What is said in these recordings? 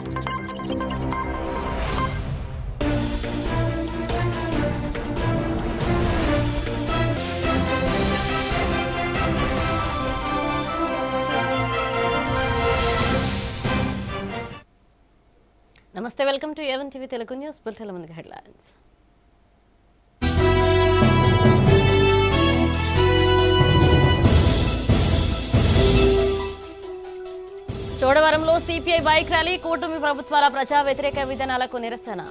నమస్తే, welcome to A one TV Telugu news bulletin. ముందుగా headlines. చోడవరంలో CPI bike rally, కూటమి ప్రభుత్వాల ప్రజా వ్యతిరేక విధానాలకు నిరసన.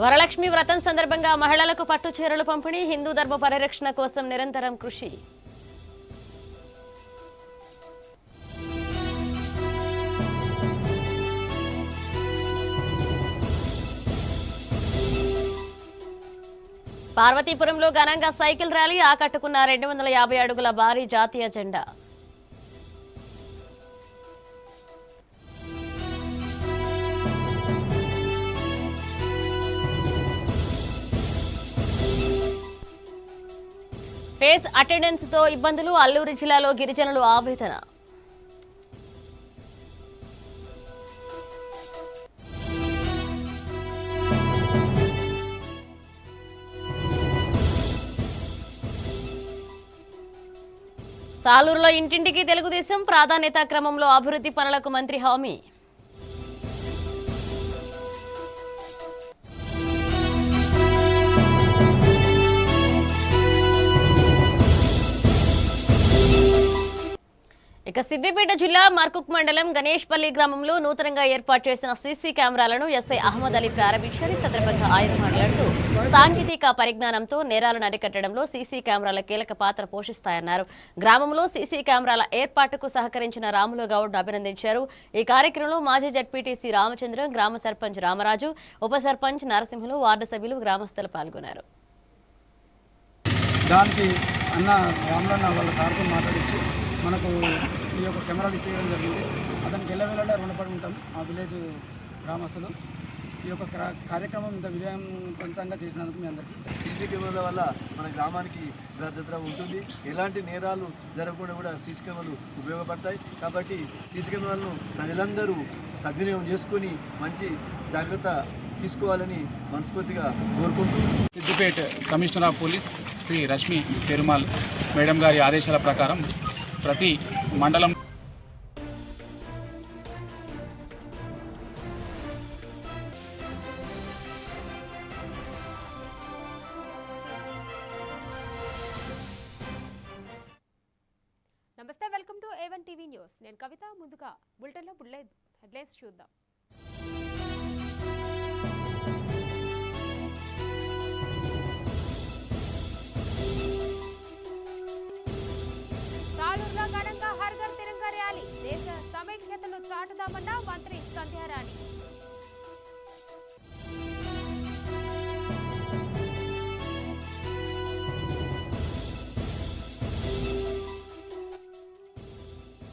వరలక్ష్మి వ్రతం సందర్భంగా మహిళలకు పట్టు చీరలు పంపిణీ, హిందూ ధర్మ పరిరక్షణ కోసం నిరంతరం కృషి. పార్వతీపురంలో ఘనంగా సైకిల్ ర్యాలీ, ఆకట్టుకున్న 250 అడుగుల భారీ జాతీయ జెండా. ఫేస్ అటెండెన్స్ తో ఇబ్బందులు, అల్లూరి జిల్లాలో గిరిజనులు ఆవేదన. సాలూరులో ఇంటింటికి తెలుగుదేశం, ప్రాధాన్యత క్రమంలో అభివృద్ధి పనులకు మంత్రి హామీ. ఇక సిద్దిపేట జిల్లా మర్కుక్ మండలం గణేష్పల్లి గ్రామంలో నూతనంగా ఏర్పాటు చేసిన సీసీ కెమెరాలను ఎస్ఐ అహ్మద్ అలీ ప్రారంభించారు. సందర్భంగా ఆయన మాట్లాడుతూ సాంకేతిక పరిజ్ఞానంతో నేరాలను అరికట్టడంలో సీసీ కెమెరాల కీలక పాత్ర పోషిస్తాయన్నారు. గ్రామంలో సీసీ కెమెరాల ఏర్పాటుకు సహకరించిన రాములు గౌడ్ను అభినందించారు. ఈ కార్యక్రమంలో మాజీ జడ్పీటీసీ రామచంద్రం, గ్రామ సర్పంచ్ రామరాజు, ఉప సర్పంచ్ నరసింహులు, వార్డు సభ్యులు, గ్రామస్తులు పాల్గొన్నారు. దానికి అన్న రామలన్న వాళ్ళ సార్తో మాట్లాడించి మనకు ఈ యొక్క కెమెరాలు ఇప్పించడం జరిగింది. అతనికి వెళ్ళవేళ రుణపడి ఉంటాం ఆ విలేజ్ గ్రామస్తులు. ఈ యొక్క కార్యక్రమం ఇంత విజయవంతంగా చేసినందుకు మీ అందరికీ. సీసీ కెమెరాల వల్ల మన గ్రామానికి భద్రత ఉంటుంది. ఎలాంటి నేరాలు జరగకుండా కూడా సీసీ కెమెరాలు ఉపయోగపడతాయి. కాబట్టి సీసీ కెమెరాలను ప్రజలందరూ సద్వినియోగం చేసుకొని మంచి జాగ్రత్త తీసుకోవాలని మనస్ఫూర్తిగా కోరుకుంటున్నాను. Siddipet commissioner of police Shri Rashmi Perumal madam గారి ఆదేశాల ప్రకారం ప్రతి మండలం నమస్తే, welcome to A one TV news. నేను కవిత. ముందుగా బులెటిన్లో హెడ్లైన్స్ చూద్దాం. సాలూరులో ఘనంగా హర్ ఘర్ తిరంగా ర్యాలీ, దేశ సమైక్యతను చాటుదామన్న మంత్రి సంధ్యారాణి.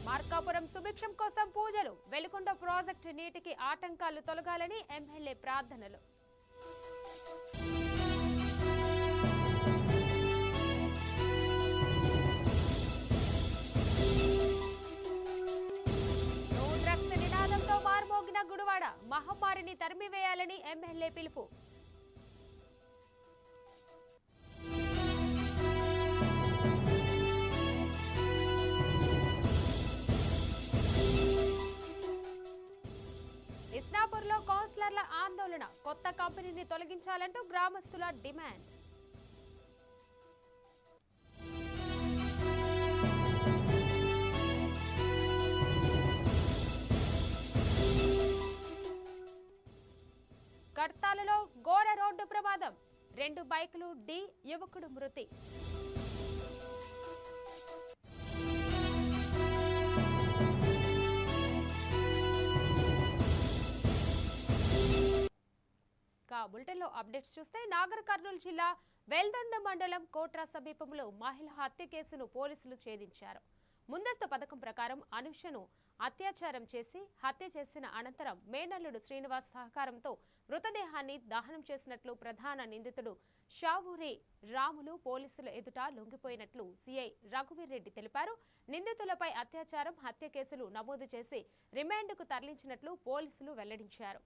మార్కాపురం సుభిక్షం కోసం పూజలు, వెలుగొండ ప్రాజెక్టు నీటికి ఆటంకాలు తొలగాలని ఎమ్మెల్యే ప్రార్థనలు. నో డ్రగ్స్ నినాదంతో మార్మోగిన గుడివాడ, మహమ్మారిని తరిమివేయాలని ఎమ్మెల్యే పిలుపు. ఇస్నాపూర్లో కౌన్సిలర్ల ఆందోళన, కొత్త కంపెనీని తొలగించాలంటూ గ్రామస్తుల డిమాండ్. కర్తాలలో ఘోర రోడ్డు ప్రమాదం, 2 బైకులు ఢీ, యువకుడు మృతి. బులెటిన్లో అప్డేట్స్ చూస్తే నాగర్ కర్నూలు జిల్లా వెల్దొండ మండలం కోట్రా సమీపంలో మహిళ హత్య కేసును పోలీసులు ఛేదించారు. ముందస్తు పథకం ప్రకారం అనుషను అత్యాచారం చేసి హత్య చేసిన అనంతరం మేనల్లుడు శ్రీనివాస్ సహకారంతో మృతదేహాన్ని దహనం చేసినట్లు ప్రధాన నిందితుడు షావూరి రాములు పోలీసుల ఎదుట లొంగిపోయినట్లు సీఐ రఘువీర్ రెడ్డి తెలిపారు. నిందితులపై అత్యాచారం, హత్య కేసులు నమోదు చేసి రిమాండ్కు తరలించినట్లు పోలీసులు వెల్లడించారు.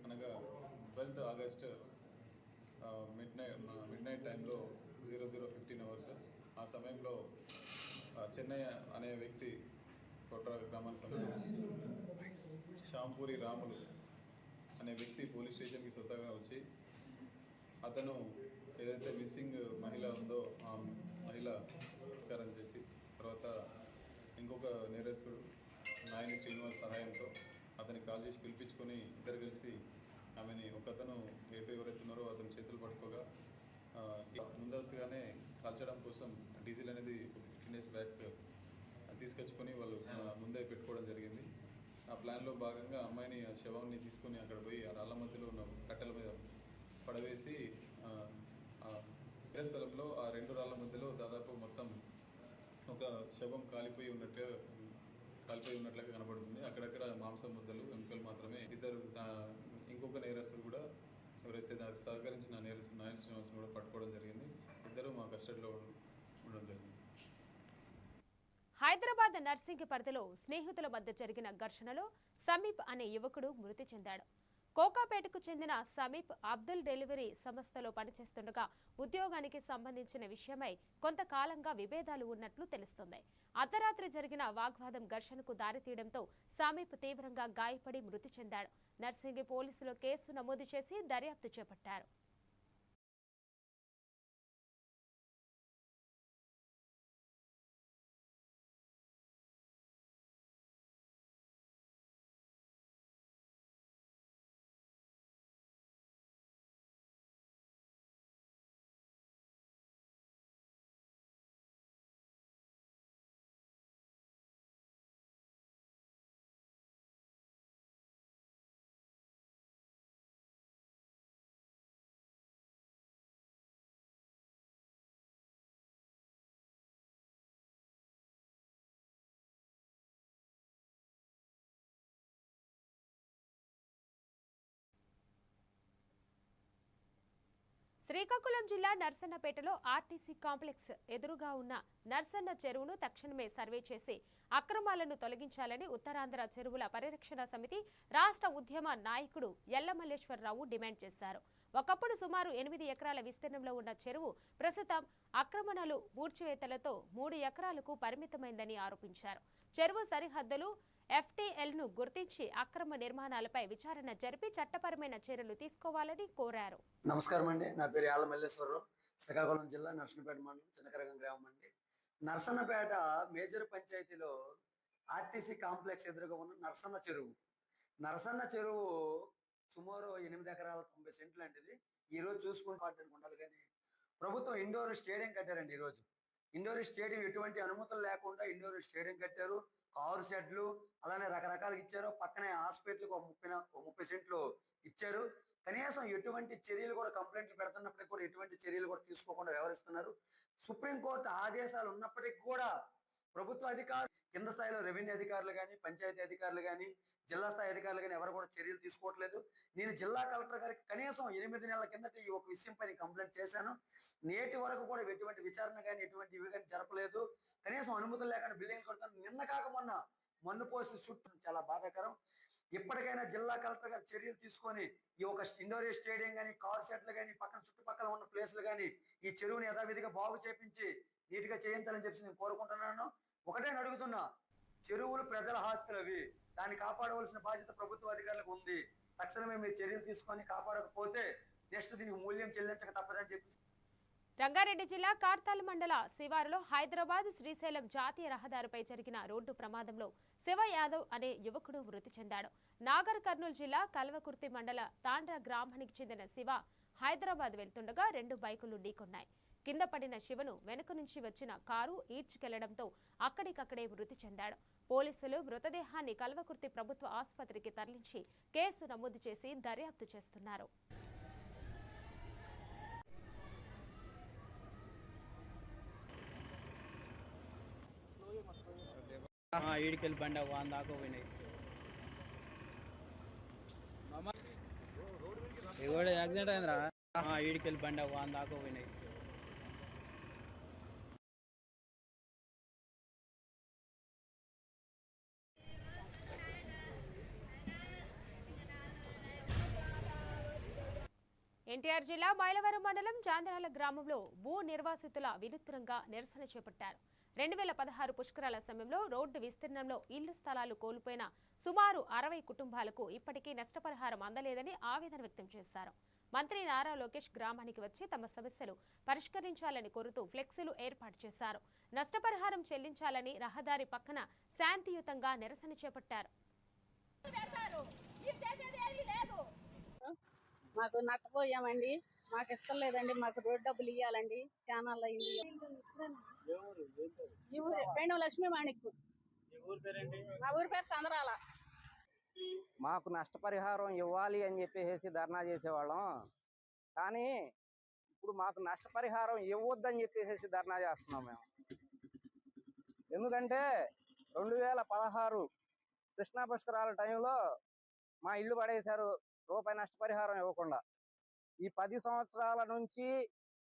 అనగా 12th ఆగస్ట్ మిడ్ నైట్ టైంలో 00:15 అవర్స్ ఆ సమయంలో చెన్నై అనే వ్యక్తి కొట్ర గ్రామానికి సంబంధించి షాంపూరి రాములు అనే వ్యక్తి పోలీస్ స్టేషన్కి సొంతగా వచ్చి అతను ఏదైతే మిస్సింగ్ మహిళ ఉందో ఆ మహిళ ప్రకారం చేసి తర్వాత ఇంకొక నేరస్తుడు నాయని శ్రీనివాస్ సహాయంతో అతనికి కాల్ చేసి పిలిపించుకొని ఇద్దరు కలిసి ఆమెని ఒకతను ఎవరైతే ఉన్నారో అతని చేతులు పట్టుకోగా ముందస్తుగానే కాల్చడం కోసం డీజిల్ అనేది 15 days బ్యాక్ తీసుకొచ్చుకొని వాళ్ళు ముందే పెట్టుకోవడం జరిగింది. ఆ ప్లాన్లో భాగంగా అమ్మాయిని ఆ శవాన్ని తీసుకొని అక్కడ పోయి ఆ రాళ్ళ మధ్యలో ఉన్న కట్టెల మీద పడవేసి ఇదే స్థలంలో ఆ 2 రాళ్ళ మధ్యలో దాదాపు మొత్తం ఒక శవం కాలిపోయి ఉన్నట్లుగా కనబడుతుంది. అక్కడక్కడ మాంసం ముద్దలు ఎముకలు మాత్రమే. ఇద్దరు ఇంకొక నేరస్తులు కూడా ఎవరైతే సహకరించిన నేరస్తు నాయన శ్రీనివాసం కూడా పట్టుకోవడం జరిగింది. ఇద్దరు మా కస్టడీలో ఉండడం జరిగింది. హైదరాబాద్ నర్సింగ్ పరిధిలో స్నేహితుల మధ్య జరిగిన ఘర్షణలో సమీప్ అనే యువకుడు మృతి చెందాడు. కోకాపేటకు చెందిన సమీప్ అబ్దుల్ డెలివరీ సంస్థలో పనిచేస్తుండగా ఉద్యోగానికి సంబంధించిన విషయమై కొంతకాలంగా విభేదాలు ఉన్నట్లు తెలుస్తోంది. అర్ధరాత్రి జరిగిన వాగ్వాదం ఘర్షణకు దారితీయడంతో సమీప్ తీవ్రంగా గాయపడి మృతి చెందాడు. నర్సింగి పోలీసులు కేసు నమోదు చేసి దర్యాప్తు చేపట్టారు. శ్రీకాకుళం జిల్లా నర్సన్నపేటలో ఆర్టీసీ కాంప్లెక్స్ ఎదురుగా ఉన్న నర్సన్న చెరువును తక్షణమే సర్వే చేసి అక్రమాలను తొలగించాలని ఉత్తరాంధ్ర చెరువుల పరిరక్షణ సమితి రాష్ట్ర ఉద్యమ నాయకుడు ఎల్లమల్లేశ్వరరావు డిమాండ్ చేశారు. ఒకప్పుడు సుమారు 8 ఎకరాల విస్తీర్ణంలో ఉన్న చెరువు ప్రస్తుతం ఆక్రమణలు, పూడ్చివేతలతో 3 ఎకరాలకు పరిమితమైందని ఆరోపించారు. చెరువు సరిహద్దులు ఎఫ్టీఎల్ను గుర్తించి అక్రమ నిర్మాణాలపై విచారణ జరిపి చట్టపరమైన చర్యలు తీసుకోవాలని కోరారు. నమస్కారం అండి, నా పేరు యాళ్ళ మల్లేశ్వరరావు. శ్రీకాకుళం జిల్లా నర్సన్నపేట మండలం చిన్నకరగం గ్రామం అండి. నర్సన్నపేట మేజర్ పంచాయతీలో ఆర్టీసీ కాంప్లెక్స్ ఎదురుగా ఉన్న నర్సన్న చెరువు సుమారు 8 ఎకరాల 90 సెంట్లు లాంటిది. ఈరోజు చూసుకుంటే ఉండాలి కానీ ప్రభుత్వం ఇండోర్ స్టేడియం కట్టారండి. ఈరోజు ఇండోర్ స్టేడియం ఎటువంటి అనుమతులు లేకుండా ఇండోర్ స్టేడియం కట్టారు. కారు షెడ్లు అలానే రకరకాలుగా ఇచ్చారు. పక్కనే హాస్పిటల్కి 30 సెంట్లు ఇచ్చారు. కనీసం ఎటువంటి చర్యలు కూడా కంప్లైంట్లు పెడుతున్నప్పటికీ కూడా ఎటువంటి చర్యలు కూడా తీసుకోకుండా వ్యవహరిస్తున్నారు. సుప్రీంకోర్టు ఆదేశాలు ఉన్నప్పటికీ కూడా ప్రభుత్వ అధికారులు, కింద స్థాయిలో రెవెన్యూ అధికారులు కానీ, పంచాయతీ అధికారులు కానీ, జిల్లా స్థాయి అధికారులు కానీ ఎవరు కూడా చర్యలు తీసుకోవట్లేదు. నేను జిల్లా కలెక్టర్ గారికి కనీసం 8 నెలల కిందట ఈ ఒక విషయంపై కంప్లైంట్ చేశాను. నేటి వరకు కూడా ఎటువంటి విచారణ కానీ ఎటువంటి ఇవి కానీ జరపలేదు. కనీసం అనుమతులు లేకుండా బిల్డింగ్ కడుతున్నాను. నిన్న కాక మొన్న మన్ను పోసి చుట్టూ చాలా బాధాకరం. ఇప్పటికైనా జిల్లా కలెక్టర్ గారు చర్యలు తీసుకొని ఈ ఒక ఇండోర్ స్టేడియం కానీ, కార్ సెట్లు కానీ, పక్కన చుట్టుపక్కల ఉన్న ప్లేసులు కానీ ఈ చెరువుని యథావిధిగా బాగు చేపించి నీట్గా చేయించాలని చెప్పి నేను కోరుకుంటున్నాను. ఒకటే అడుగుతున్నా, చెరువులు ప్రజల ఆస్తులు, అవి దాన్ని కాపాడవలసిన బాధ్యత ప్రభుత్వ అధికారులకు ఉంది. తక్షణమే మీరు చర్యలు తీసుకొని కాపాడకపోతే నెక్స్ట్ దీనికి మూల్యం చెల్లించక తప్పదని చెప్పి. రంగారెడ్డి జిల్లా కార్తాల్ మండల శివారులో హైదరాబాద్ శ్రీశైలం జాతీయ రహదారిపై జరిగిన రోడ్డు ప్రమాదంలో శివ యాదవ్ అనే యువకుడు మృతి చెందాడు. నాగర్ కర్నూలు జిల్లా కల్వకుర్తి మండల తాండ్ర గ్రామానికి చెందిన శివ హైదరాబాద్ వెళ్తుండగా 2 బైకులు ఢీకొన్నాయి. కింద పడిన శివను వెనుక నుంచి వచ్చిన కారు ఈడ్చుకెళ్లడంతో అక్కడికక్కడే మృతి చెందాడు. పోలీసులు మృతదేహాన్ని కల్వకుర్తి ప్రభుత్వ ఆసుపత్రికి తరలించి కేసు నమోదు చేసి దర్యాప్తు చేస్తున్నారు. ఈడికెళ్ళి బండి వాన్ దాకా పోయినాయి. ఇవాడు యాక్సిడెంట్ అయిందిరా. ఈడికెళ్ళి బండి వాన్ దాకా పోయినాయి. ఎన్టీఆర్ జిల్లా మైలవరం మండలం చాంద్రాల గ్రామంలో భూ నిర్వాసితుల వినూత్నంగా నిరసన చేపట్టారు. 2016 పుష్కరాల సమయంలో రోడ్డు విస్తీర్ణంలో ఇళ్లు స్థలాలు కోల్పోయిన సుమారు 60 కుటుంబాలకు ఇప్పటికీ నష్టపరిహారం అందలేదని ఆవేదన వ్యక్తం చేశారు. మంత్రి నారా లోకేష్ గ్రామానికి వచ్చి తమ సమస్యలు పరిష్కరించాలని కోరుతూ ఫ్లెక్సీలు ఏర్పాటు చేశారు. నష్టపరిహారం చెల్లించాలని రహదారి పక్కన శాంతియుతంగా నిరసన చేపట్టారు. మాకు నష్టపోయామండి, మాకు ఇష్టం లేదండి, మాకు రోడ్ డబ్బులు ఇవ్వాలండి. ఛానల్ అయింది. పెండం లక్ష్మీ మాణిక్. మా ఊరి పేరు చంద్రాల. మాకు నష్టపరిహారం ఇవ్వాలి అని చెప్పేసి ధర్నా చేసేవాళ్ళం. కానీ ఇప్పుడు మాకు నష్టపరిహారం ఇవ్వద్దని చెప్పేసి ధర్నా చేస్తున్నాం మేము. ఎందుకంటే 2016 కృష్ణా పుష్కరాల టైంలో మా ఇల్లు పడేశారు, రూపాయి నష్టపరిహారం ఇవ్వకుండా. ఈ 10 సంవత్సరాల నుంచి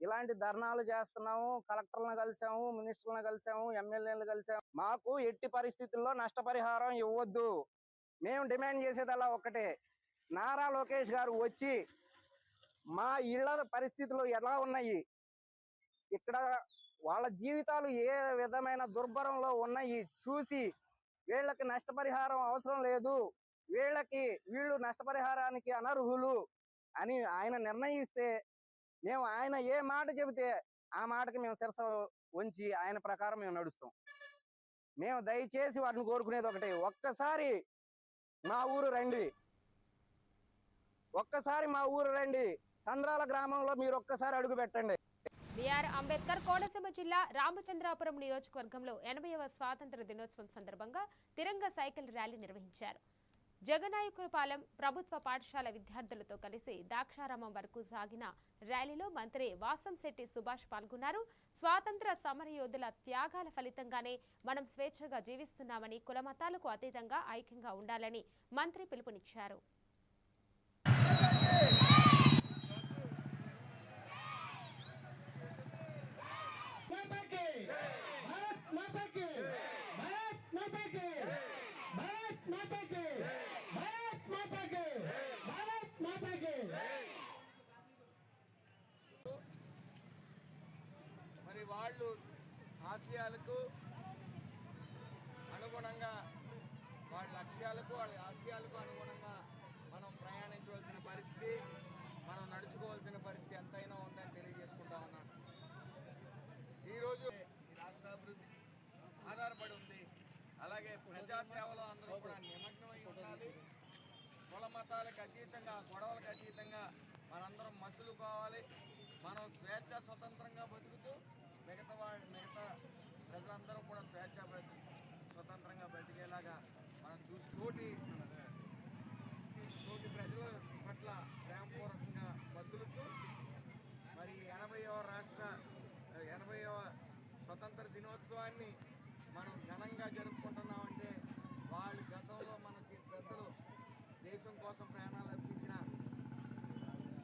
ఇలాంటి ధర్నాలు చేస్తున్నాము. కలెక్టర్లను కలిసాము, మినిస్టర్లను కలిసాము, ఎమ్మెల్యేలను కలిసాము. మాకు ఎట్టి పరిస్థితుల్లో నష్టపరిహారం ఇవ్వద్దు. మేము డిమాండ్ చేసేదల్లా ఒక్కటే, నారా లోకేష్ గారు వచ్చి మా ఇళ్ల పరిస్థితులు ఎలా ఉన్నాయి, ఇక్కడ వాళ్ళ జీవితాలు ఏ విధమైన దుర్భరంలో ఉన్నాయి చూసి వీళ్ళకి నష్టపరిహారం అవసరం లేదు, వీళ్ళు నష్టపరిహారానికి అనర్హులు అని ఆయన నిర్ణయిస్తే మేము ఆయన ఏ మాట చెబితే ఆ మాటకి మేము శిరస వంచి ఆయన ప్రకారం మేము నడుస్తాం. మేము దయచేసి వాటిని కోరుకునేది ఒకటే, ఒక్కసారి మా ఊరు రండి, చంద్రాల గ్రామంలో మీరు ఒక్కసారి అడుగు పెట్టండి. బిఆర్ అంబేద్కర్ కోనసీమ జిల్లా రామచంద్రాపురం నియోజకవర్గంలో 80వ స్వాతంత్ర దినోత్సవం సందర్భంగా తిరంగ సైకిల్ ర్యాలీ నిర్వహించారు. జగనాయకులపాలెం ప్రభుత్వ పాఠశాల విద్యార్థులతో కలిసి దాక్షారామం వరకు సాగిన ర్యాలీలో మంత్రి వాసంశెట్టి సుభాష్ పాల్గొన్నారు. స్వాతంత్ర సమరయోధుల త్యాగాల ఫలితంగానే మనం స్వేచ్ఛగా జీవిస్తున్నామని, కులమతాలకు అతీతంగా ఐక్యంగా ఉండాలని మంత్రి పిలుపునిచ్చారు. మరి వాళ్ళు ఆశయాలకు అనుగుణంగా, వాళ్ళ లక్ష్యాలకు, వాళ్ళ ఆశయాలకు అనుగుణంగా మనం ప్రయాణించవలసిన పరిస్థితి, మనం నడుచుకోవాల్సిన పరిస్థితి ఎంతైనా ఉందని తెలియజేసుకుంటా ఉన్నాను. ఈరోజు ఈ రాష్ట్ర అభివృద్ధి ఆధారపడి ఉంది. అలాగే ప్రజాసేవలో అందరూ కూడా నిమగ్నమై ఉండాలి. కుల మతాలకు అతీతంగా, గొడవలకు అతీతంగా మనందరం మసులుకోవాలి. మనం స్వేచ్ఛ స్వతంత్రంగా బతుకుతూ మిగతా ప్రజలందరూ కూడా స్వతంత్రంగా బ్రతికేలాగా మనం చూసి తోటి ప్రజల పట్ల ప్రేమపూర్వకంగా మసులుతూ మరి 80వ స్వతంత్ర దినోత్సవాన్ని మనం ఘనంగా జరుపుకుంటున్నామంటే వాళ్ళు గతంలో మన పెద్దలు దేశం కోసం ప్రాణాలు అర్పించిన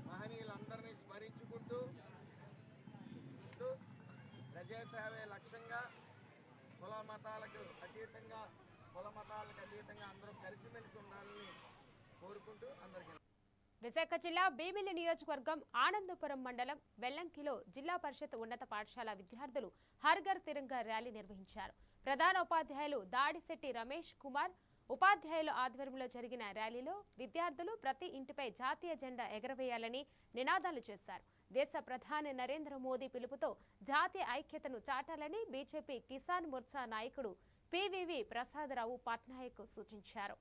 మహనీయులందరినీ స్మరించుకుంటూ ప్రజాసేవే లక్ష్యంగా కుల మతాలకు అతీతంగా అందరూ కలిసిమెలిసి ఉండాలని కోరుకుంటూ అందరికీ. విశాఖ జిల్లా భీమిలి నియోజకవర్గం ఆనందపురం మండలం వెల్లంకిలో జిల్లా పరిషత్ ఉన్నత పాఠశాల విద్యార్థులు హర్ఘర్ తిరంగా ర్యాలీ నిర్వహించారు. ప్రధాన ఉపాధ్యాయులు దాడిశెట్టి రమేష్ కుమార్ ఉపాధ్యాయుల ఆధ్వర్యంలో జరిగిన ర్యాలీలో విద్యార్థులు ప్రతి ఇంటిపై జాతీయ జెండా ఎగరవేయాలని నినాదాలు చేశారు. దేశ ప్రధాని నరేంద్ర మోదీ పిలుపుతో జాతీయ ఐక్యతను చాటాలని బీజేపీ కిసాన్ మోర్చా నాయకుడు పివివి ప్రసాదరావు పట్నాయక్ సూచించారు.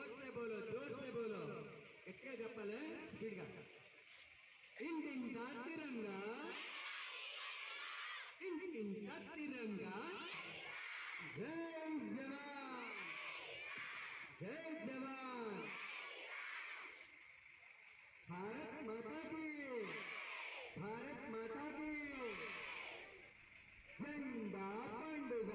से बोलो गट्टिगा చెప్పాలి స్పీడ్ గా ఇంటింటా తిరంగా ఇంటింటా తిరంగా జై జవాన్ జై జవాన్ भारत माता की झंडा पंడుగ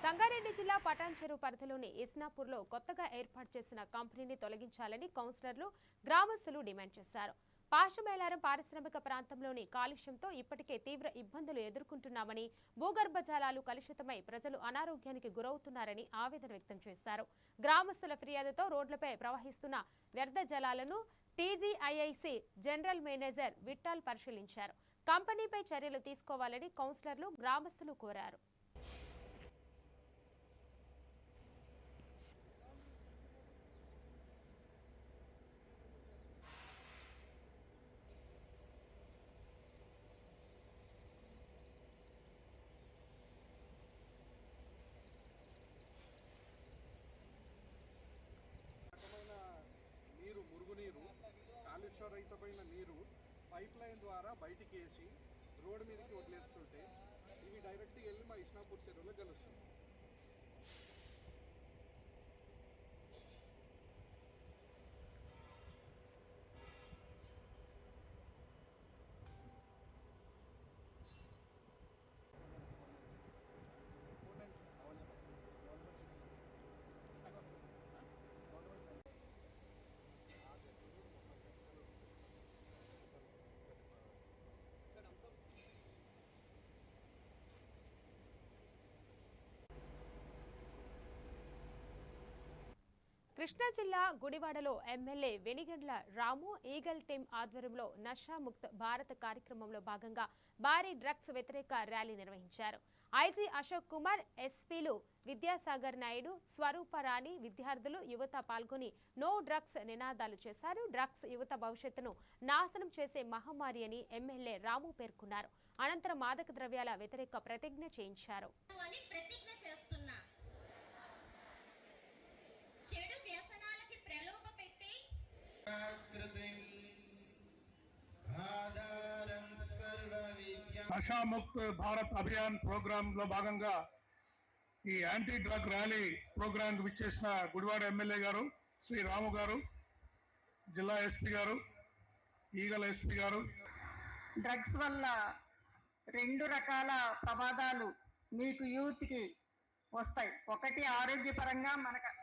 సంగారెడ్డి జిల్లా పటాన్చెరు పరిధిలోని ఇస్నాపూర్లో కొత్తగా ఏర్పాటు చేసిన కంపెనీని తొలగించాలని కౌన్సిలర్లు గ్రామస్తులు డిమాండ్ చేశారు. పాశమేలారం పారిశ్రామిక ప్రాంతంలోని కాలుష్యంతో ఇప్పటికే తీవ్ర ఇబ్బందులు ఎదుర్కొంటున్నామని, భూగర్భ జలాలు కలుషితమై ప్రజలు అనారోగ్యానికి గురవుతున్నారని ఆవేదన వ్యక్తం చేశారు. గ్రామస్తుల ఫిర్యాదుతో రోడ్లపై ప్రవహిస్తున్న వ్యర్థ జలాలను టీజీఐఐసి జనరల్ మేనేజర్ విఠల్ పరిశీలించారు. కంపెనీపై చర్యలు తీసుకోవాలని కౌన్సిలర్లు గ్రామస్తులు కోరారు. నీరు మురుగునీరు కాలుష్యరహితమైన నీరు పైప్ లైన్ ద్వారా బయటికి వేసి రోడ్డు మీదకి వదిలేస్తుంటే ఇవి డైరెక్ట్గా వెళ్ళి మా ఇస్నాపూర్ చెరువులో కలుస్తుంది. కృష్ణా జిల్లా గుడివాడలో ఎమ్మెల్యే వెనిగండ్ల రాము ఈగల్ టీం ఆధ్వర్యంలో నషా ముక్త్ భారత్ కార్యక్రమంలో భాగంగా భారీ డ్రగ్స్ వ్యతిరేక ర్యాలీ నిర్వహించారు. ఐజీ అశోక్ కుమార్, ఎస్పీలు విద్యాసాగర్ నాయుడు, స్వరూపరాణి, విద్యార్థులు, యువత పాల్గొని నో డ్రగ్స్ నినాదాలు చేశారు. డ్రగ్స్ యువత భవిష్యత్తును నాశనం చేసే మహమ్మారి అని ఎమ్మెల్యే రాము పేర్కొన్నారు. అనంతరం మాదక ద్రవ్యాల వ్యతిరేక ప్రతిజ్ఞ చేయించారు. చెడు వ్యసనాలకి ప్రలోభ పెట్టి నషా ముక్త్ భారత్ అభియాన్ ప్రోగ్రామ్ లో భాగంగా ఈ యాంటీ డ్రగ్ ర్యాలీ ప్రోగ్రామ్ విచ్చేసిన గుడివాడ ఎమ్మెల్యే గారు శ్రీ రాము గారు, జిల్లా ఎస్పీ గారు, ఈగల ఎస్పీ గారు. డ్రగ్స్ వల్ల రెండు రకాల ప్రమాదాలు మీకు యూత్కి వస్తాయి. ఒకటి ఆరోగ్యపరంగా మనకు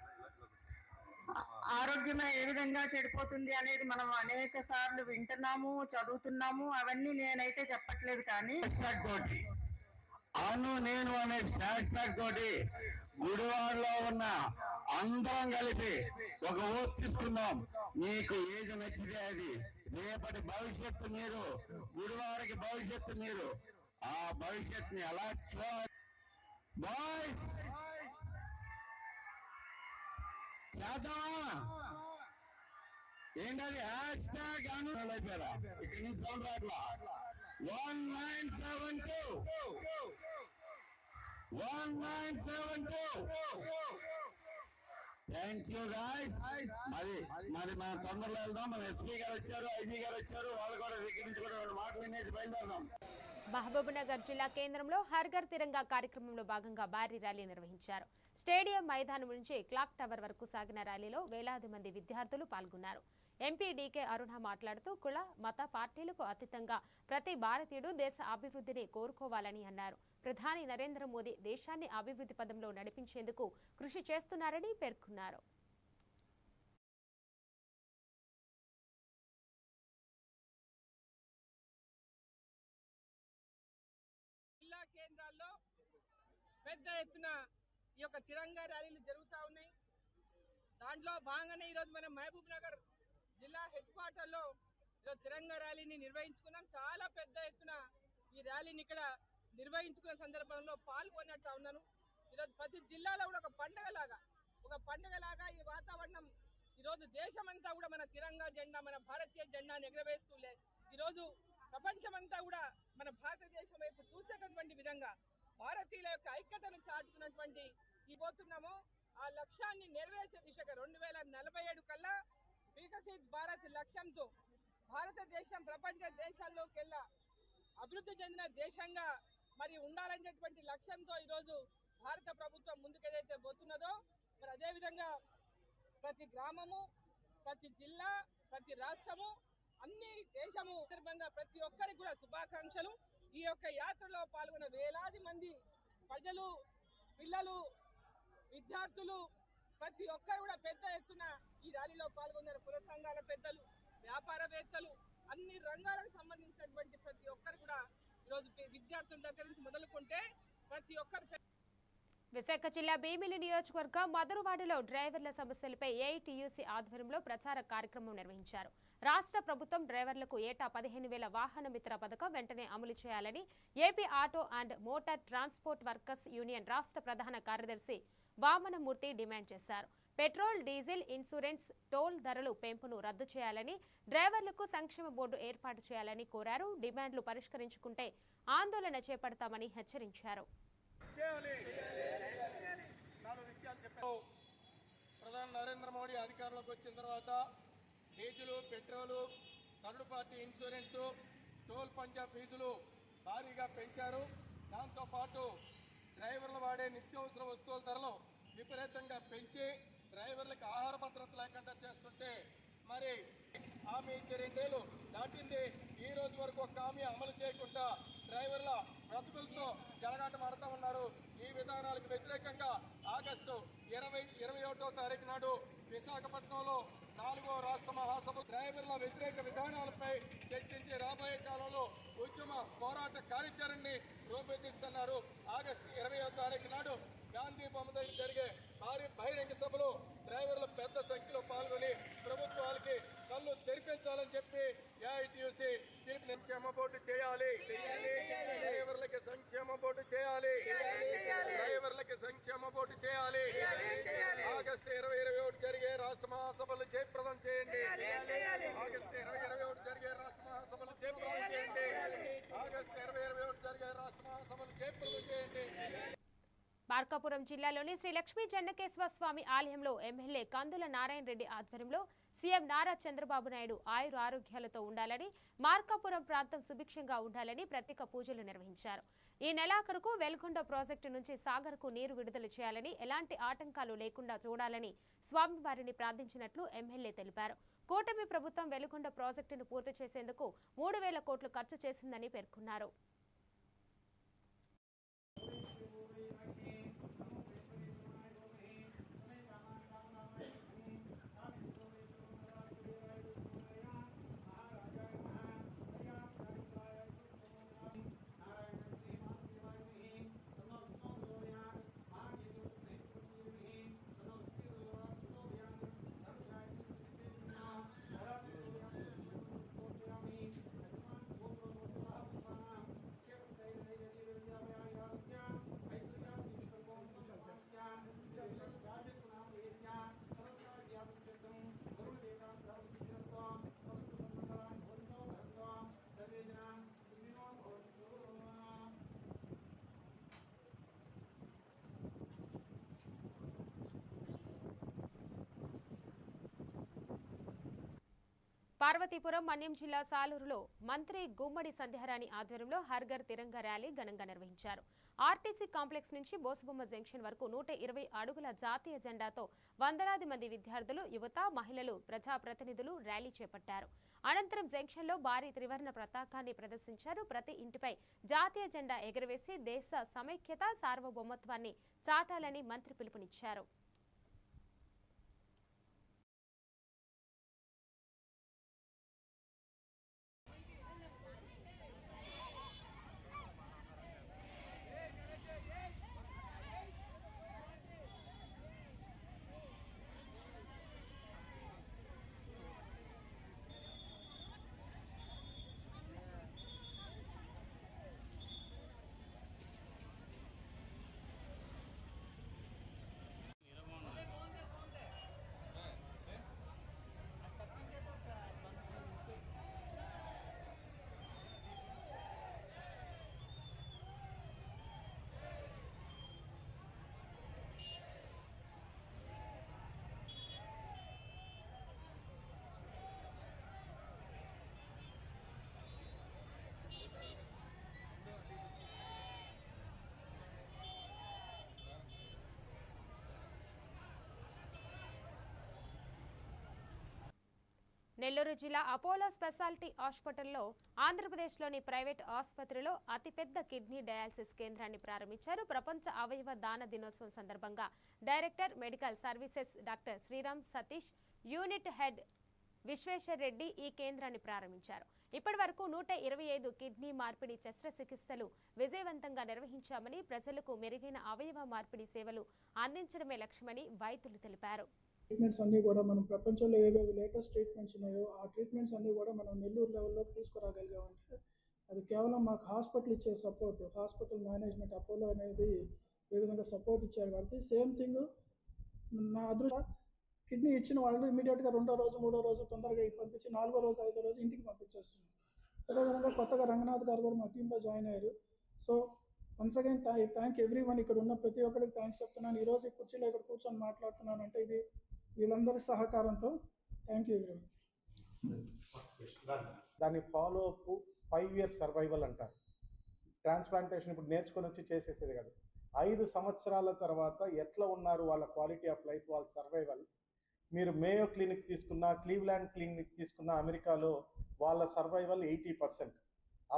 ఆరోగ్యం ఏ విధంగా చెడిపోతుంది అనేది మనం అనేక సార్లు వింటున్నాము, చదువుతున్నాము. అవన్నీ నేనైతే చెప్పట్లేదు, కానీ అను నేను అనే హ్యాష్ ట్యాగ్ తోటి గుడివాడలో ఉన్న అందరం కలిపి ఒక ఓట్ తీసుకున్నాం. మీకు ఏది నచ్చితే అది. రేపటి భవిష్యత్తు మీరు, గుడివాడకి భవిష్యత్తు మీరు. ఆ భవిష్యత్తుని ఎలా బాయ్స్ చేద్దామా? ఏంటది హ్యాష్ ట్యాగ్ అయిపోయారా? ఇక్కడి నుంచి సౌండ్ రాట్లా. 1972 thank you guys. మరి మన తొందరలో వెళ్దాం. మన ఎస్పీ గారు వచ్చారు, ఐజీ గారు వచ్చారు. వాళ్ళు కూడా దగ్గర నుంచి కూడా రెండు మాటలు వినేసి బయలుదేరదాం. మహబూబ్నగర్ జిల్లా కేంద్రంలో హర్ఘర్ తిరంగా కార్యక్రమంలో భాగంగా భారీ ర్యాలీ నిర్వహించారు. స్టేడియం మైదానం నుంచి క్లాక్ టవర్ వరకు సాగిన ర్యాలీలో వేలాది మంది విద్యార్థులు పాల్గొన్నారు. ఎంపీ డీకే అరుణ మాట్లాడుతూ కుల మత పార్టీలకు అతీతంగా ప్రతి భారతీయుడు దేశ అభివృద్ధిని కోరుకోవాలని అన్నారు. ప్రధాని నరేంద్ర మోదీ దేశాన్ని అభివృద్ధి పదంలో నడిపించేందుకు కృషి చేస్తున్నారని పేర్కొన్నారు. జిల్లా కేంద్రాల్లో పెద్ద ఎత్తున ఈ యొక్క తిరంగా ర్యాలీలు జరుగుతూ ఉన్నాయి. దాంట్లో భాగంగానే ఈరోజు మనం మహబూబ్ నగర్ జిల్లా హెడ్ క్వార్టర్లో ఈరోజు తిరంగా ర్యాలీని నిర్వహించుకున్నాం. చాలా పెద్ద ఎత్తున ఈ ర్యాలీని ఇక్కడ నిర్వహించుకున్న సందర్భంలో పాల్గొన్నట్టు ఉన్నాను. ఈరోజు ప్రతి జిల్లాలో కూడా ఒక పండగలాగా ఈ వాతావరణం ఈరోజు దేశమంతా కూడా మన తిరంగా జెండా, మన భారతీయ జెండాను ఎగరవేస్తూ ఈరోజు ప్రపంచమంతా కూడా మన భారతదేశం వైపు చూసేటటువంటి విధంగా భారతీయుల యొక్క ఐక్యతను చాటుతున్నటువంటి ఈ పోతున్నాము ఆ లక్ష్యాన్ని నెరవేర్చే దిశగా 2047 కల్లా వికసిత్ భారత్ లక్ష్యంతో భారతదేశం ప్రపంచ దేశాల్లోకెల్లా అభివృద్ధి చెందిన దేశంగా మరి ఉండాలనేటువంటి లక్ష్యంతో ఈరోజు భారత ప్రభుత్వం ముందుకేదైతే పోతున్నదో మరి అదేవిధంగా ప్రతి గ్రామము, ప్రతి జిల్లా, ప్రతి రాష్ట్రము, అన్ని దేశము సందర్భంగా ప్రతి ఒక్కరికి కూడా శుభాకాంక్షలు. ఈ యొక్క యాత్రలో పాల్గొన్న వేలాది మంది ప్రజలు, పిల్లలు, విద్యార్థులు ప్రతి ఒక్కరు కూడా పెద్ద ఎత్తున ఈ ర్యాలీలో పాల్గొన్నారు. కుల సంఘాల పెద్దలు, వ్యాపారవేత్తలు, అన్ని రంగాలకు సంబంధించినటువంటి ప్రతి ఒక్కరు కూడా ఈరోజు విద్యార్థుల దగ్గర నుంచి మొదలుకుంటే ప్రతి ఒక్కరు. విశాఖ జిల్లా భీమిలి నియోజకవర్గం మధురవాడలో డ్రైవర్ల సమస్యలపై ఏఐటీయూసీ ఆధ్వర్యంలో ప్రచార కార్యక్రమం నిర్వహించారు. రాష్ట్ర ప్రభుత్వం డ్రైవర్లకు ఏటా 15,000 వాహన మిత్ర పథకం వెంటనే అమలు చేయాలని AP auto and motor transport workers union రాష్ట్ర ప్రధాన కార్యదర్శి వామనమూర్తి డిమాండ్ చేశారు. పెట్రోల్, డీజిల్, ఇన్సూరెన్స్, టోల్ ధరలు పెంపును రద్దు చేయాలని, డ్రైవర్లకు సంక్షేమ బోర్డు ఏర్పాటు చేయాలని కోరారు. డిమాండ్లు పరిష్కరించుకుంటే ఆందోళన చేపడతామని హెచ్చరించారు. ప్రధాని నరేంద్ర మోడీ అధికారంలోకి వచ్చిన తర్వాత diesel, petrol, third party insurance, toll పంజా ఫీజులు భారీగా పెంచారు. దాంతోపాటు డ్రైవర్లు వాడే నిత్యావసర వస్తువుల ధరలు విపరీతంగా పెంచి డ్రైవర్లకు ఆహార భద్రత లేకుండా చేస్తుంటే మరి హామీ ఇచ్చే 2 ఏళ్ళు దాటింది. ఈ రోజు వరకు ఒక హామీ అమలు చేయకుండా డ్రైవర్ల బ్రతుకులతో చెలగాటమాడుతూ ఉన్నారు. ఈ విధానాలకు వ్యతిరేకంగా ఆగస్టు 21వ తారీఖు నాడు విశాఖపట్నంలో 4వ రాష్ట్ర మహాసభ డ్రైవర్ల వ్యతిరేక విధానాలపై చర్చించి రాబోయే కాలంలో ఉద్యమ పోరాట కార్యాచరణని రూపొందిస్తున్నారు. ఆగస్టు 20వ తారీఖు నాడు గాంధీ బొమ్మ దగ్గర జరిగే భారీ బహిరంగ సభలో డ్రైవర్లు పెద్ద సంఖ్యలో పాల్గొని ప్రభుత్వాలకి కళ్ళు తెరిపించాలని చెప్పి ఏఐటీయూసీ పిలుపు. సంక్షేమ బోర్డు చేయాలి, డ్రైవర్లకి సంక్షేమ బోర్డు చేయాలి, డ్రైవర్లకి సంక్షేమ బోర్డు చేయాలి. ఆగస్టు 2021 జరిగే రాష్ట్ర మహాసభలు జయప్రదం చేయండి. ఆగస్టు 2021 జరిగే రాష్ట్ర మహాసభలు జయప్రదం చేయండి. ఆగస్టు 2021 జరిగే రాష్ట్ర మహాసభలు జయప్రదం చేయండి. మార్కాపురం జిల్లాలోని శ్రీ లక్ష్మీ చెన్నకేశ్వర స్వామి ఆలయంలో ఎమ్మెల్యే కందుల నారాయణ రెడ్డి ఆధ్వర్యంలో సీఎం నారా చంద్రబాబు నాయుడు ఆయుర ఆరోగ్యాలతో ఉండాలని, మార్కాపురం ప్రాంతం సుభిక్షంగా ఉండాలని ప్రత్యేక పూజలు నిర్వహించారు. ఈ నెలాఖరుకు వెల్గొండ ప్రాజెక్టు నుంచి సాగర్కు నీరు విడుదల చేయాలని, ఎలాంటి ఆటంకాలు లేకుండా చూడాలని స్వామివారిని ప్రార్థించినట్లు ఎమ్మెల్యే తెలిపారు. కూటమి ప్రభుత్వం వెల్గొండ ప్రాజెక్టును పూర్తి చేసేందుకు 3,000 కోట్లు ఖర్చు చేసిందని పేర్కొన్నారు. పార్వతీపురం మన్యం జిల్లా సాలూరులో మంత్రి గుమ్మడి సంధ్యారాణి ఆధ్వర్యంలో హర్ఘర్ తిరంగా ర్యాలీ ఘనంగా నిర్వహించారు. ఆర్టీసీ కాంప్లెక్స్ నుంచి బోసుబొమ్మ జంక్షన్ వరకు 120 అడుగుల జాతీయ జెండాతో వందలాది మంది విద్యార్థులు, యువత, మహిళలు, ప్రజాప్రతినిధులు ర్యాలీ చేపట్టారు. అనంతరం జంక్షన్లో భారీ త్రివర్ణ పతాకాన్ని ప్రదర్శించారు. ప్రతి ఇంటిపై జాతీయ జెండా ఎగురవేసి దేశ సమైక్యత, సార్వభౌమత్వాన్ని చాటాలని మంత్రి పిలుపునిచ్చారు. నెల్లూరు జిల్లా అపోలో స్పెషాలిటీ హాస్పిటల్లో ఆంధ్రప్రదేశ్లోని ప్రైవేట్ ఆసుపత్రిలో అతిపెద్ద కిడ్నీ డయాలసిస్ కేంద్రాన్ని ప్రారంభించారు. ప్రపంచ అవయవ దాన దినోత్సవం సందర్భంగా director medical services doctor Sriram Satish, unit head Vishweshwar Reddy ఈ కేంద్రాన్ని ప్రారంభించారు. ఇప్పటి వరకు 125 కిడ్నీ మార్పిడి శస్త్రచికిత్సలు విజయవంతంగా నిర్వహించామని, ప్రజలకు మెరుగైన అవయవ మార్పిడి సేవలు అందించడమే లక్ష్యమని వైద్యులు తెలిపారు. ట్రీట్మెంట్స్ అన్నీ కూడా మనం ప్రపంచంలో ఏవేవి లేటెస్ట్ ట్రీట్మెంట్స్ ఉన్నాయో ఆ ట్రీట్మెంట్స్ అన్నీ కూడా మనం నెల్లూరు లెవెల్లోకి తీసుకురాగలిగామంటే అది కేవలం మాకు హాస్పిటల్ ఇచ్చే సపోర్ట్, హాస్పిటల్ మేనేజ్మెంట్ అపోలో అనేది ఏ విధంగా సపోర్ట్ ఇచ్చారు కాబట్టి సేమ్ థింగ్ నా అదృష్టం కిడ్నీ ఇచ్చిన వాళ్ళు ఇమీడియట్గా 2వ రోజు 3వ రోజు తొందరగా పంపించి 4వ రోజు 5వ రోజు ఇంటికి పంపించేస్తున్నాం. అదేవిధంగా కొత్తగా రంగనాథ్ గారు కూడా మా టీంలో జాయిన్ అయ్యారు. So once again thank everyone. ఇక్కడ ఉన్న ప్రతి ఒక్కరికి థ్యాంక్స్ చెప్తున్నాను. ఈరోజు ఈ కుర్చీలో ఇక్కడ కూర్చొని మాట్లాడుతున్నాను అంటే ఇది వీళ్ళందరి సహకారంతో. Thank you everyone. దాని ఫాలో అప్ 5 years సర్వైవల్ అంటారు. ట్రాన్స్ప్లాంటేషన్ ఇప్పుడు నేర్చుకొని వచ్చి చేసేసేది కాదు. 5 సంవత్సరాల తర్వాత ఎట్లా ఉన్నారు వాళ్ళ క్వాలిటీ ఆఫ్ లైఫ్, వాళ్ళ సర్వైవల్. మీరు మేయో క్లినిక్ తీసుకున్నా, క్లీవ్లాండ్ క్లినిక్ తీసుకున్నా అమెరికాలో వాళ్ళ survival 80%.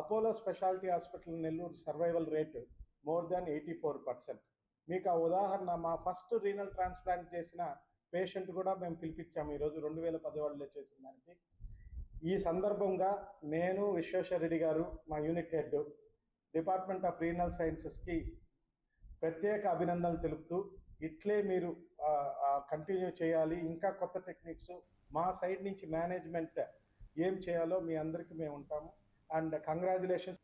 Apollo speciality hospital Nellore survival rate more than 84%. మీకు ఆ ఉదాహరణ మా ఫస్ట్ రీనల్ ట్రాన్స్ప్లాంట్ చేసిన పేషెంట్ కూడా మేము పిలిపించాము ఈరోజు 2011లో చేసిన దానికి. ఈ సందర్భంగా నేను విశ్వేశ్వర్ రెడ్డి గారు మా unit head department of renal సైన్సెస్కి ప్రత్యేక అభినందనలు తెలుపుతూ ఇట్లే మీరు కంటిన్యూ చేయాలి. ఇంకా కొత్త టెక్నిక్స్ మా సైడ్ నుంచి మేనేజ్మెంట్ ఏం చేయాలో మీ అందరికీ మేము ఉంటాము. And congratulations.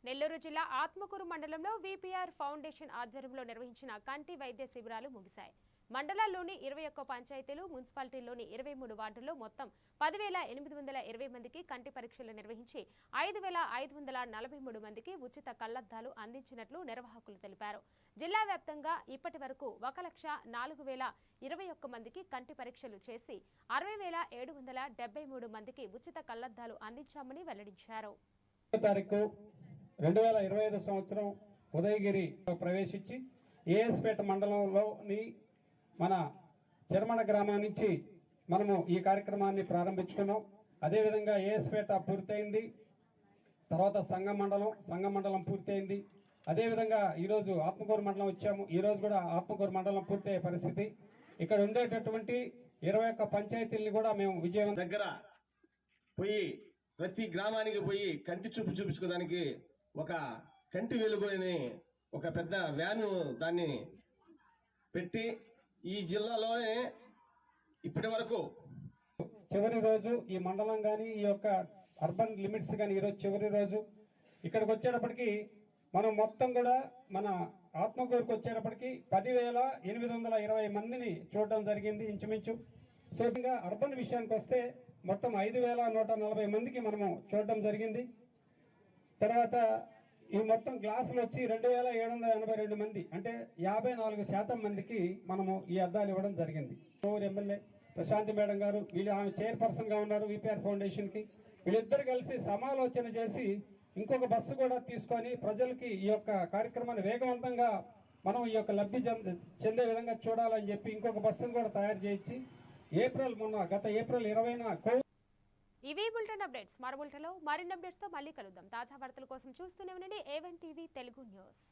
నెల్లూరు జిల్లా ఆత్మకూరు మండలంలో విపిఆర్ ఫౌండేషన్ ఆధ్వర్యంలో నిర్వహించిన కంటి వైద్య శిబిరాలు ముగిశాయి. మండలాల్లోని 21 పంచాయతీలు, మున్సిపాలిటీల్లోని 23 వార్డుల్లో మొత్తం 10,820 మందికి కంటి పరీక్షలు నిర్వహించి 5,543 మందికి ఉచిత కళ్లద్దాలు అందించినట్లు నిర్వాహకులు తెలిపారు. జిల్లా వ్యాప్తంగా ఇప్పటి వరకు 1,04,021 మందికి కంటి పరీక్షలు చేసి 60,773 మందికి ఉచిత కళ్లద్దాలు అందించామని వెల్లడించారు. 2025 సంవత్సరం ఉదయగిరి ప్రవేశించి ఏఎస్పేట మండలంలోని మన చెర్మణ గ్రామం నుంచి మనము ఈ కార్యక్రమాన్ని ప్రారంభించుకున్నాం. అదేవిధంగా ఏఎస్పేట పూర్తయింది, తర్వాత సంగం మండలం పూర్తయింది. అదేవిధంగా ఈరోజు ఆత్మకూరు మండలం వచ్చాము. ఈరోజు కూడా ఆత్మకూరు మండలం పూర్తయ్యే పరిస్థితి. ఇక్కడ ఉండేటటువంటి 21 పంచాయతీల్ని కూడా మేము విజయవంతం దగ్గర పోయి ప్రతి గ్రామానికి పోయి కంటి చూపు చూపించుకోవడానికి ఒక కంటి వెలుగుని ఒక పెద్ద వ్యాను దాన్ని పెట్టి ఈ జిల్లాలోనే ఇప్పటి వరకు చివరి రోజు ఈ మండలం కానీ ఈ యొక్క అర్బన్ లిమిట్స్ కానీ ఈరోజు చివరి రోజు ఇక్కడికి వచ్చేటప్పటికి మనం మొత్తం కూడా మన ఆత్మకూరుకు వచ్చేటప్పటికి 10,820 మందిని చూడడం జరిగింది ఇంచుమించు. సో ఇంకా అర్బన్ విషయానికి వస్తే మొత్తం 5,140 మందికి మనము చూడడం జరిగింది. తర్వాత ఈ మొత్తం క్లాసులు వచ్చి 2,782 మంది, అంటే 54% మందికి మనము ఈ అద్దాలు ఇవ్వడం జరిగింది. ఎమ్మెల్యే ప్రశాంతి మేడం గారు, వీళ్ళు ఆమె చైర్పర్సన్గా ఉన్నారు విపిఆర్ ఫౌండేషన్కి. వీళ్ళిద్దరు కలిసి సమాలోచన చేసి ఇంకొక బస్సు కూడా తీసుకొని ప్రజలకి ఈ యొక్క కార్యక్రమాన్ని వేగవంతంగా మనం ఈ యొక్క లబ్ధి చెందే విధంగా చూడాలని చెప్పి ఇంకొక బస్సును కూడా తయారు చేయించి గత ఏప్రిల్ 20న ఇవి బులెటిన్ అప్డేట్స్. మరో బులెటిన్లో మరిన్ని అప్డేట్స్తో మళ్ళీ కలుద్దాం. తాజా వార్తల కోసం చూస్తూనే ఉండండి A1 టీవీ తెలుగు న్యూస్.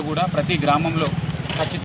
కూడా ప్రతి గ్రామంలో